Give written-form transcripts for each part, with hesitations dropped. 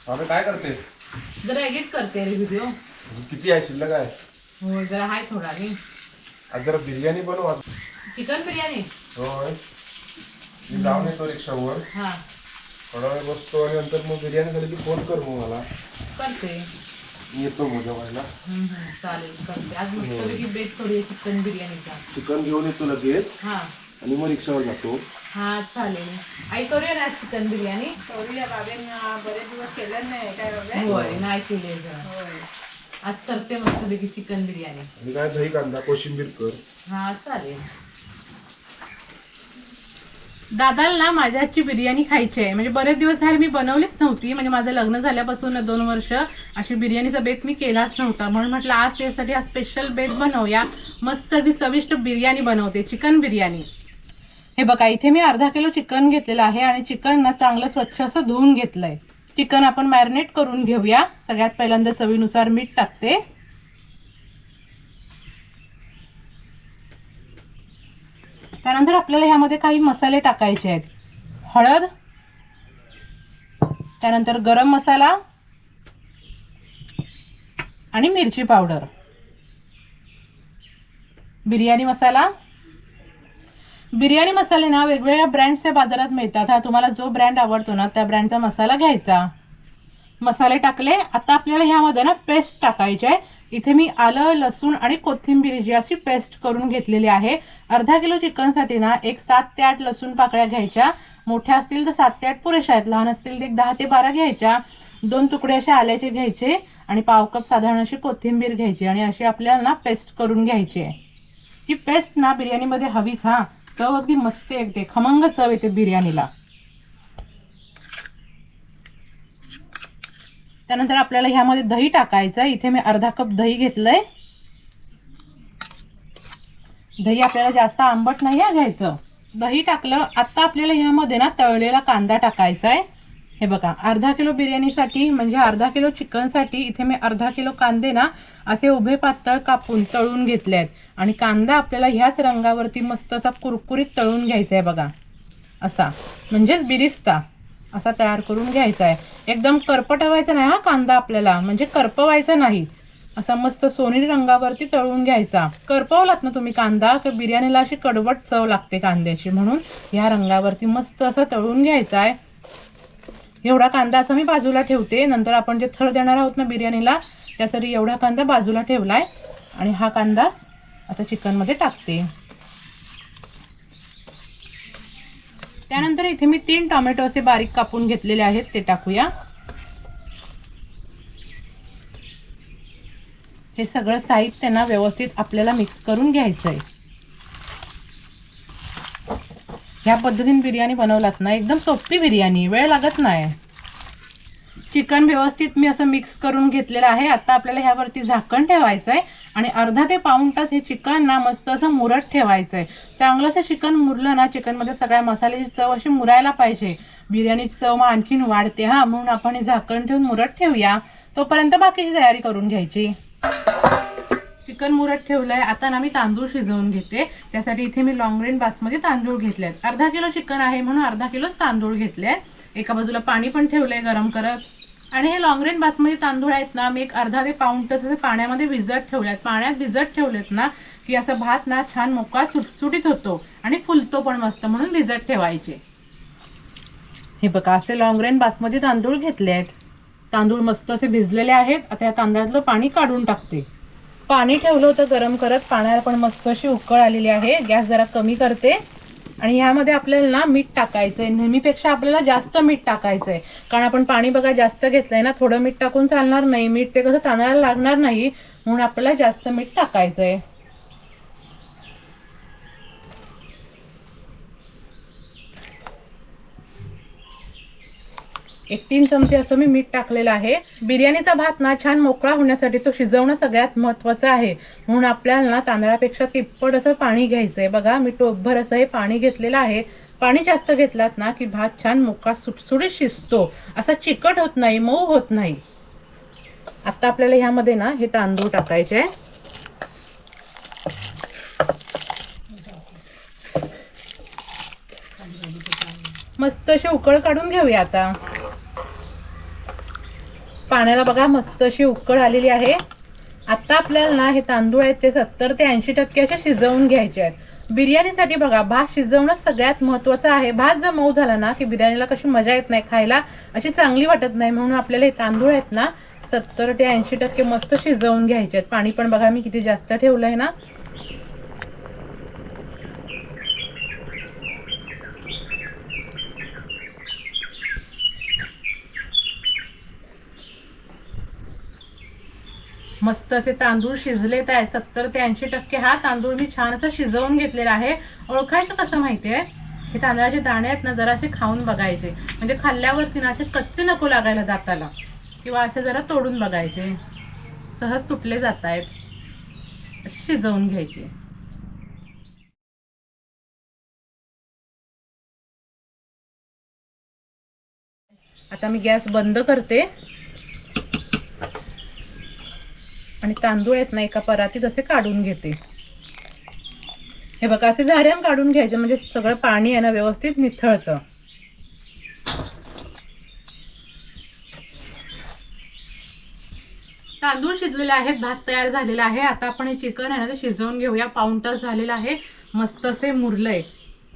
अबे काय करते? जरा एडिट करते रे व्हिडिओ. किती आहे शिल्लक आहे? हो जरा आहे थोडा रे. आज जरा बिर्याणी बनव. चिकन बिर्याणी. होय. मी जाऊन येतो रिक्षावर. हा थोडा वेळ बसतो आणि नंतर मग बिर्याणी झाली की फोन कर मग मला. करते. मी येतो मग जेवायला. चालेल करते. आज मस्तपैकी बेत थोडी चिकन बिर्याणीचा. चिकन घेऊन येतो लगेच हा आणि मग रिक्षावर जातो. हा चालेल. आई करूया ना चिकन बिर्याणी. करूया बाबेंना बरेच दिवस केलं नाही काय बाबा. होय नाही केली जरा. होय. आज करते मस्तपैकी चिकन बिर्याणी. आणि काय दही कांदा कोशिंबीर कर. हा चालेल. दादाला ना माझ्या हातची बिर्याणी खायची आहे. म्हणजे बरेच दिवस झाले मी बनवलीच नव्हती. म्हणजे माझं लग्न झाल्यापासून 2 वर्ष अशी बिर्याणीचा बेत मी केलाच नव्हता. म्हणून म्हटलं आज त्यासाठी हा स्पेशल बेत बनवूया. मस्त अशी चविष्ट बिर्याणी बनवते, चिकन बिर्याणी. हे बघा इथे मी अर्धा किलो चिकन घेतलेलं आहे आणि चिकन ना चांगलं स्वच्छ असं धुवून घेतलंय. चिकन आपण मॅरिनेट करून घेऊया. सगळ्यात पहिल्यांदा चवीनुसार मीठ टाकते. त्यानंतर आपल्याला ह्यामध्ये काही मसाले टाकायचे आहेत. हळद, त्यानंतर गरम मसाला आणि मिरची पावडर, बिर्याणी मसाला. बिर्याणी मसाले ना वेगवेगळ्या ब्रँडचे बाजारात मिळतात. हा तुम्हाला जो ब्रँड आवडतो ना त्या ब्रँडचा मसाला घ्यायचा. मसाले टाकले. आता आपल्याला ह्यामध्ये ना पेस्ट टाकायची आहे. इथे मी आलं, लसूण आणि कोथिंबीरची अशी पेस्ट करून घेतलेली आहे. अर्धा किलो चिकनसाठी ना एक 7 ते 8 लसूण पाकळ्या घ्यायच्या. मोठ्या असतील तर 7 ते 8 पुरेशा आहेत. लहान असतील तर एक 10 ते 12 घ्यायच्या. 2 तुकडे असे आल्याचे घ्यायचे आणि पाव कप साधारण अशी कोथिंबीर घ्यायची आणि अशी आपल्याला ना पेस्ट करून घ्यायची आहे. ही पेस्ट ना बिर्याणीमध्ये हवीच. हा चव अगदी मस्त येते, खमंग चव येते बिर्याणीला. त्यानंतर आपल्याला ह्यामध्ये दही टाकायचं. इथे मी अर्धा कप दही घेतलंय. दही आपल्याला जास्त आंबट नाही घ्यायचं. दही टाकलं. आता आपल्याला ह्यामध्ये ना तळलेला कांदा टाकायचा आहे. हे बघा अर्धा किलो बिर्याणीसाठी म्हणजे अर्धा किलो चिकनसाठी इथे मी अर्धा किलो कांदे ना असे उभे पातळ कापून तळून घेतले आहेत. आणि कांदा आपल्याला ह्याच रंगावरती मस्त असा कुरकुरीत तळून घ्यायचा आहे बघा. असा म्हणजेच बिरिस्ता असा तयार करून घ्यायचा आहे. एकदम करपटवायचा नाही हा कांदा आपल्याला, म्हणजे करपवायचा नाही. असा मस्त सोनेरी रंगावरती तळून घ्यायचा. करपवलात ना तुम्ही कांदा तर बिर्याणीला अशी कडवट चव लागते कांद्याची. म्हणून ह्या रंगावरती मस्त असं तळून घ्यायचा आहे. एवढा कांदा असा मी बाजूला ठेवते. नंतर आपण जे थर देणार आहोत ना बिर्याणीला त्यासाठी एवढा कांदा बाजूला ठेवलाय. आणि हा कांदा आता चिकनमध्ये टाकते. त्यानंतर इथे मी 3 टोमॅटो असे बारीक कापून घेतलेले आहेत ते टाकूया. हे सगळं साहित्य ना व्यवस्थित आपल्याला मिक्स करून घ्यायचं आहे. ह्या पद्धतीने बिर्याणी बनवलात ना एकदम सोपी बिर्याणी, वेळ लागत नाही. चिकन व्यवस्थित मी असं मिक्स करून घेतलेलं आहे. आता आपल्याला ह्यावरती झाकण ठेवायचं आहे आणि अर्धा ते पाऊण तास हे चिकन ना मस्त असं मुरत ठेवायचं आहे. चांगलं असं चिकन मुरलं ना, चिकनमध्ये सगळ्या मसाल्याची चव अशी मुरायला पाहिजे. बिर्याणीची चव मग आणखीन वाढते. हा म्हणून आपण हे झाकण ठेवून मुरत ठेवूया. तोपर्यंत बाकीची तयारी करून घ्यायची. चिकन मुरत ठेवलंय. आता ना मी तांदूळ शिजवून घेते. त्यासाठी इथे मी लॉंग रेंज बासमती तांदूळ घेतलेत. अर्धा किलो चिकन आहे म्हणून अर्धा किलोच तांदूळ घेतले. एका बाजूला पाणी पण ठेवलंय गरम करत. आणि हे लॉंग रेंज बासमती तांदूळ आहेत ना मी एक अर्धा ते पाऊण तास असे पाण्यामध्ये भिजत ठेवलेत. पाण्यात भिजत ठेवलेत ना की असं भात ना छान मोकळा सुटसुटीत होतो आणि फुलतो पण मस्त, म्हणून भिजत ठेवायचे. हे बघा असे लॉंग रेंज बासमती तांदूळ घेतले आहेत. तांदूळ मस्त असे भिजलेले आहेत. आता या तांदळातलं पाणी काढून टाकते. पाणी ठेवलं होतं गरम करत. पाण्याला पण मस्त अशी उकळ आलेली आहे. गॅस जरा कमी करते. आणि ह्यामध्ये आपल्याला ना मीठ टाकायचं आहे. नेहमीपेक्षा आपल्याला जास्त मीठ टाकायचं आहे. कारण आपण पाणी बघा जास्त घेतलंय ना. थोडं मीठ टाकून चालणार नाही. मीठ ते कसं तांदळाला लागणार नाही, म्हणून आपल्याला जास्त मीठ टाकायचं आहे. एक 3 चमचे असं मी मीठ टाकलेलं आहे. बिर्याणीचा भात ना छान मोकळा होण्यासाठी तो शिजवणं सगळ्यात महत्त्वाचं आहे. म्हणून आपल्याला ना तांदळापेक्षा तिप्पट असं पाणी घ्यायचं आहे. बघा मी टोपभर असं हे पाणी घेतलेलं आहे. पाणी जास्त घेतलात ना की भात छान मोकळा सुटसुटीत शिजतो. असा चिकट होत नाही, मऊ होत नाही. आता आपल्याला ह्यामध्ये ना हे तांदूळ टाकायचे. मस्त अशी उकळ काढून घेऊया आता. पाण्याला बघा मस्त अशी उकळ आलेली आहे. आता आपल्याला ना हे तांदूळ आहेत ते 70 ते 80% असे शिजवून घ्यायचे आहेत. बिर्याणीसाठी बघा भात शिजवणं सगळ्यात महत्त्वाचं आहे. भात जर मऊ झाला ना की बिर्याणीला कशी मजा येत नाही, खायला अशी चांगली वाटत नाही. म्हणून आपल्याला हे तांदूळ आहेत ना 70 ते 80% मस्त शिजवून घ्यायचे आहेत. पाणी पण बघा मी किती जास्त ठेवलंय ना. मस्त असे तांदूळ शिजलेत आहे. 70 ते 80% हा तांदूळ मी छान असं शिजवून घेतलेला आहे. ओळखायचं कसं माहितीये, हे तांदळाचे दाणे आहेत ना जरा असे खाऊन बघायचे, म्हणजे खाल्ल्यावरती ना असे कच्चे नको लागायला दाताला, किंवा असे जरा तोडून बघायचे. सहज तुटले जात आहेत. शिजवून घ्यायचे. आता मी गॅस बंद करते आणि तांदूळ आहेत ना एका परातीत असे काढून घेते. हे बघा असे झाऱ्यान काढून घ्यायचे, म्हणजे सगळं पाणी आहे ना व्यवस्थित निथळतं. तांदूळ शिजलेले आहेत, भात तयार झालेला आहे. आता आपण हे चिकन आहे ना ते शिजवून घेऊया. पाऊण तास झालेला आहे, मस्त असे मुरलंय.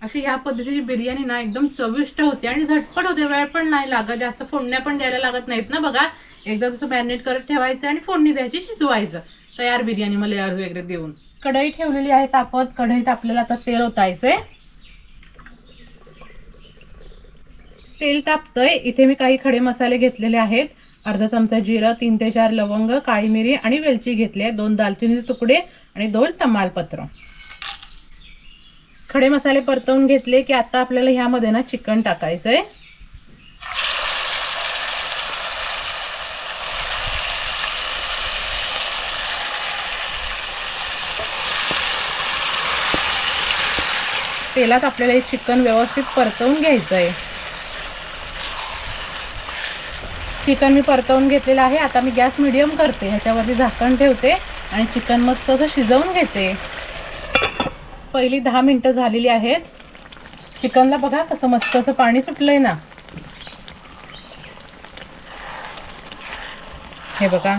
अशी ह्या पद्धतीची बिर्याणी ना एकदम चविष्ट होते आणि झटपट होते. वेळ पण नाही लागत, जास्त फोडण्या पण द्यायला लागत नाहीत ना. बघा एकदा जसं मॅरिनेट करत ठेवायचं आणि फोडणी द्यायची, शिजवायचं, तयार बिर्याणी. मग लेअर्स वगैरे देऊन कढई ठेवलेली आहे तापत. कढईत आपल्याला आता तेल ओतायचंय. तेल तापतंय. इथे मी काही खडे मसाले घेतलेले आहेत. अर्धा चमचा जिरं, 3 ते 4 लवंग, काळी मिरी आणि वेलची घेतली आहे. 2 दालचिनीचे तुकडे आणि 2 तमालपत्र. खडे मसाले परतवून घेतले की आता आपल्याला ह्यामध्ये ना चिकन टाकायचंय. तेलात आपल्याला हे चिकन व्यवस्थित परतवून घ्यायचंय. चिकन मी परतवून घेतलेलं आहे. आता मी गॅस मीडियम करते, ह्याच्यावरती झाकण ठेवते आणि चिकन मस्त असं शिजवून घेते. पहिली 10 मिनिटं झालेली आहेत. चिकनला बघा कसं मस्त असं पाणी सुटलंय ना. हे बघा,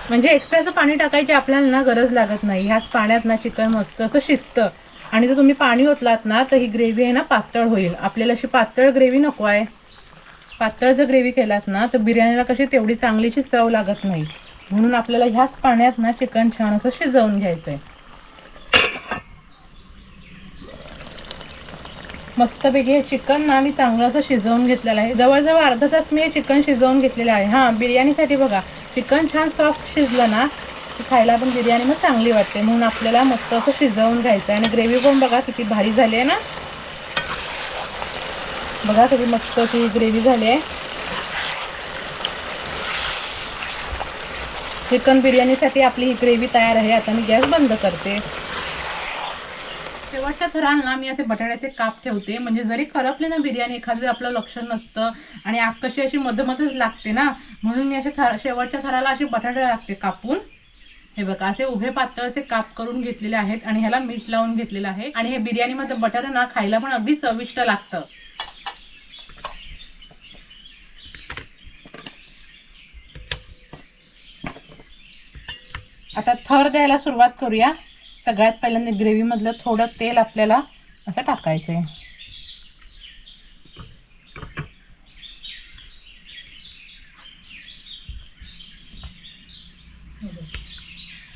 म्हणजे एक्स्ट्राचं पाणी टाकायची आपल्याला ना गरज लागत नाही. ह्याच पाण्यात ना चिकन मस्त असं शिजतं. आणि जर तुम्ही पाणी ओतलात ना तर ही ग्रेव्ही आहे ना पातळ होईल. आपल्याला अशी पातळ ग्रेव्ही नको आहे. पातळ जर ग्रेव्ही केलात ना तर बिर्याणीला कशी तेवढी चांगलीची चव लागत नाही. म्हणून आपल्याला ह्याच पाण्यात ना चिकन छान असं शिजवून घ्यायचंय. मस्तपैकी हे चिकन ना मी चांगलं असं शिजवून घेतलेलं आहे. जवळजवळ अर्धा तास मी हे चिकन शिजवून घेतलेलं आहे. हां, बिर्याणीसाठी बघा चिकन छान सॉफ्ट शिजलं ना की खायला पण बिर्याणी मग चांगली वाटते. म्हणून आपल्याला मस्त असं शिजवून घ्यायचं आहे. आणि ग्रेव्ही पण बघा किती भारी झाली आहे ना. बघा किती मस्त अशी ग्रेव्ही झाली आहे. चिकन बिर्याणीसाठी आपली ही ग्रेव्ही तयार आहे. आता मी गॅस बंद करते. शेवटच्या थराला मी असे बटाट्याचे काप ठेवते, म्हणजे जरी करपले ना बिर्याणी एखादी आपलं लक्ष नसतं आणि आग कशी अशी मधमधच लागते ना, म्हणून मी असे शेवटच्या थराला असे बटाटे लागते कापून. हे बघा असे उभे पातळ असे काप करून घेतलेले आहेत आणि ह्याला मीठ लावून घेतलेलं आहे. आणि हे बिर्याणीमध्ये बटाटे ना खायला पण अगदी चविष्ट लागतं. आता थर द्यायला सुरुवात करूया. सगळ्यात पहिल्यांदा ग्रेव्ही मधलं थोडं तेल आपल्याला असं टाकायचंय.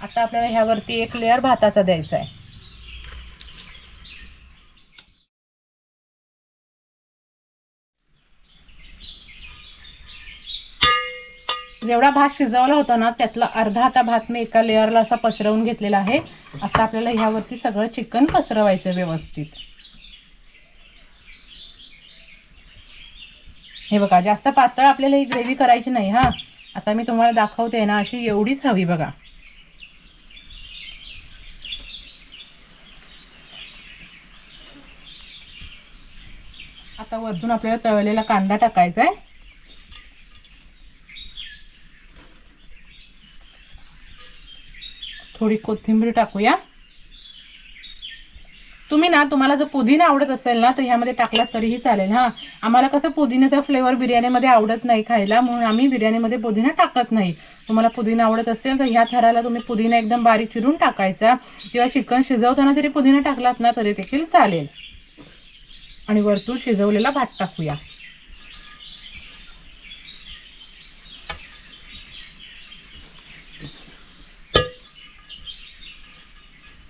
आता आपल्याला ह्यावरती एक लेअर भाताचा द्यायचा आहे. जेवढा भात शिजवला होता ना त्यातला अर्धा आता भात मी एका लेअरला असा पसरवून घेतलेला आहे. आता आपल्याला ह्यावरती सगळं चिकन पसरवायचं व्यवस्थित. हे बघा जास्त पातळ आपल्याला ही ग्रेव्ही करायची नाही. हा, आता मी तुम्हाला दाखवते ना अशी एवढीच हवी बघा. आता वरतून आपल्याला तळलेला कांदा टाकायचा आहे. थोडी कोथिंबीर टाकूया. तुम्ही ना तुम्हाला जर पुदिना आवडत असेल ना तर ह्यामध्ये टाकलात तरीही चालेल. हां, आम्हाला कसं पुदिन्याचा फ्लेवर बिर्याणीमध्ये आवडत नाही खायला, म्हणून आम्ही बिर्याणीमध्ये पुदिना टाकत नाही. तुम्हाला पुदिना आवडत असेल तर ह्या थराला तुम्ही पुदिना एकदम बारीक चिरून टाकायचा, किंवा चिकन शिजवताना जरी पुदिना टाकलात ना तरी देखील चालेल. आणि वरतून शिजवलेला भात टाकूया.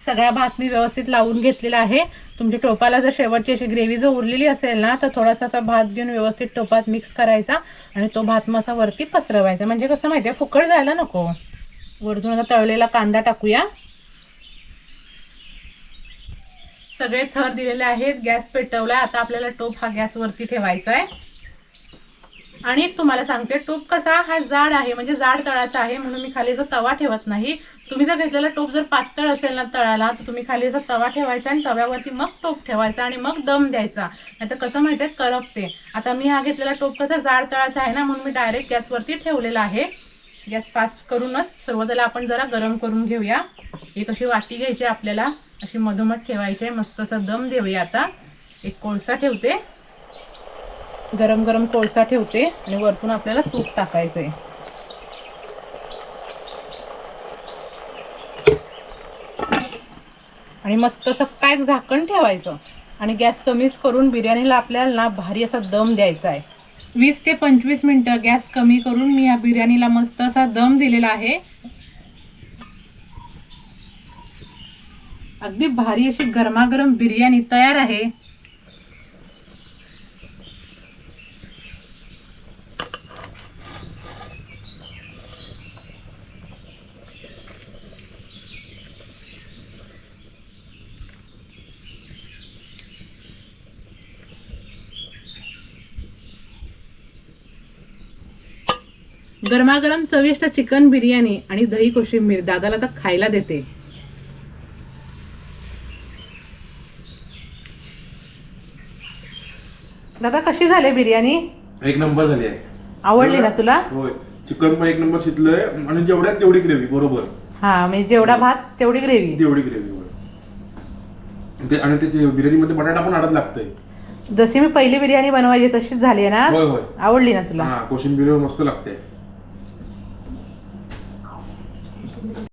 सगळा भात मी व्यवस्थित लावून घेतलेला आहे. तुमच्या टोपाला जर शेवटची अशी ग्रेव्ही जर उरलेली असेल ना तर थोडासा असा भात घेऊन व्यवस्थित टोपात मिक्स करायचा आणि तो भात मसा वरती पसरवायचा. म्हणजे कसं माहिती आहे, फुकट जायला नको. वरतून आता तळलेला कांदा टाकूया. सगळे थर दिलेले आहेत. गॅस पेटवलाय. आता आपल्याला टोप हा गॅसवरती ठेवायचा आहे. आणि एक तुम्हाला सांगते, टोप कसा हा जाड आहे, म्हणजे जाड तळाचा आहे, म्हणून मी खाली जो तवा ठेवत नाही. तुम्ही जर घेतलेला टोप जर पातळ असेल ना तळाला तर तुम्ही खाली जर तवा ठेवायचा आणि तव्यावरती मग टोप ठेवायचा आणि मग दम द्यायचा. नाहीतर कसं माहिती आहे, करपते. आता मी हा घेतलेला टोप कसा जाड तळाचा आहे ना, म्हणून मी डायरेक्ट गॅसवरती ठेवलेला आहे. गॅस फास्ट करूनच सुरुवातीला आपण जरा गरम करून घेऊया. एक अशी वाटी घ्यायची आपल्याला, अशी मधोमध ठेवायची आहे. मस्त असा दम देऊया. आता एक कोळसा ठेवते, गरम गरम कोळसा ठेवते आणि वरतून आपल्याला तूप टाकायचं आहे. आणि मस्त असं पॅक झाकण ठेवायचं आणि गॅस कमीच करून बिर्याणीला आपल्याला ना भारी असा दम द्यायचा आहे. 20 ते 25 मिनिटं गॅस कमी करून मी या बिर्याणीला मस्त असा दम दिलेला आहे. अगदी भारी अशी गरमागरम बिर्याणी तयार आहे. गरमागरम चविष्ट चिकन बिर्याणी आणि दही कोशिंबीर दादाला तर खायला देते. दादा कशी झाली बिर्याणी? एक नंबर झाली आहे. आवडली ना तुला? होय, चिकन पण एक नंबर शिजलंय आणि जेवढ्यात तेवढी ग्रेव्ही बरोबर. हा, म्हणजे जेवढा भात तेवढी ग्रेव्ही. तेवढी ग्रेव्ही होय. आणि ते बिर्याणी मध्ये बटाटा पण आडत लागतंय. जशी मी पहिली बिर्याणी बनवायची तशीच झाली आहे ना? होय होय. आवडली ना तुला? हा, कोशिंबीर मस्त लागते.